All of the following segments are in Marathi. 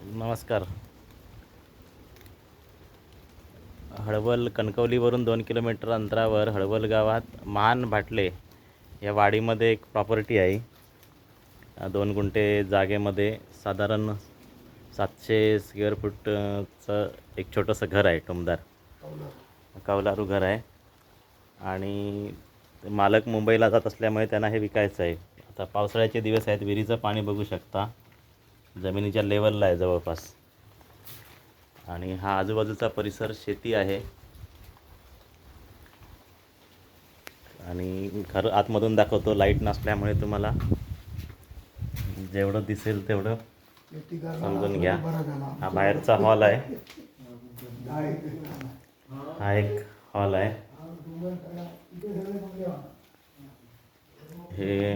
नमस्कार. हळवल कणकवलीवरून 2 किलोमीटर अंतरावर हळवल गावात महान भाटले या वाडीमध्ये एक प्रॉपर्टी आहे. 2 गुंठे जागेमध्ये साधारण 700 स्क्वेअर फूटचं एक छोटंसं घर आहे. टुमदार कौलारू घर आहे आणि मालक मुंबईला जात असल्यामुळे त्यांना हे विकायचं आहे. आता पावसाळ्याचे दिवस आहेत. विहिरीचं पाणी बघू शकता, जमिनीच्या लेवलला आहे जवळपास. आणि हा आजूबाजूचा परिसर शेती आहे. आणि घर आतमधून दाखवतो. लाईट नसल्यामुळे तुम्हाला जेवढं दिसेल तेवढं समजून घ्या. हा बाहेरचा हॉल आहे. हा एक हॉल आहे. हे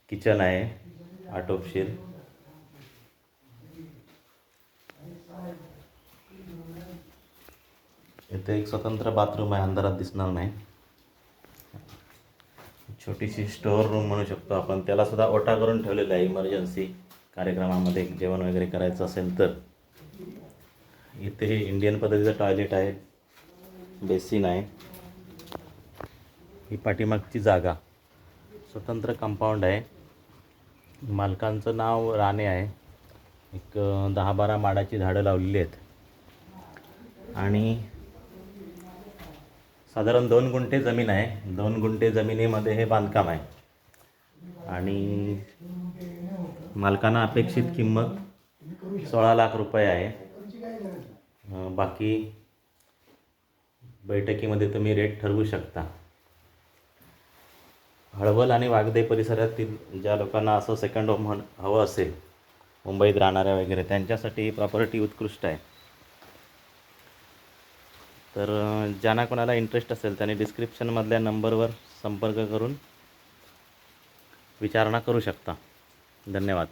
किचन आहे आटोपशीर. इथे एक स्वतंत्र बाथरूम आहे, अंधारात दिसणार नाही. छोटीशी स्टोअर रूम म्हणू शकतो आपण. त्याला सुद्धा ओटा करून ठेवलेला आहे. इमर्जन्सी कार्यक्रमामध्ये जेवण वगैरे करायचं असेल तर. इथे इंडियन पद्धतीचं टॉयलेट आहे, बेसिन आहे. ही पाठीमागची जागा, स्वतंत्र कंपाऊंड आहे. मालकांचं नाव राणे आहे. एक 10-12 माडाची झाडं लावलेली आहेत. आणि साधारण 2 गुंठे जमीन आहे. 2 गुंठे जमिनीमध्ये हे बांधकाम आहे. आणि मालकांना अपेक्षित किंमत 16 लाख रुपये आहे. बाकी बैठकीमध्ये तुम्ही रेट ठरवू शकता. हळवल आणि वागदे परिसरातील ज्या लोकांना असं सेकंड होम हवं असेल, मुंबईत राहणाऱ्या वगैरे, त्यांच्यासाठी ही प्रॉपर्टी उत्कृष्ट आहे. तर ज्यांना कोणाला इंटरेस्ट असेल त्यांनी डिस्क्रिप्शनमधल्या नंबरवर संपर्क करून विचारणा करू शकता. धन्यवाद.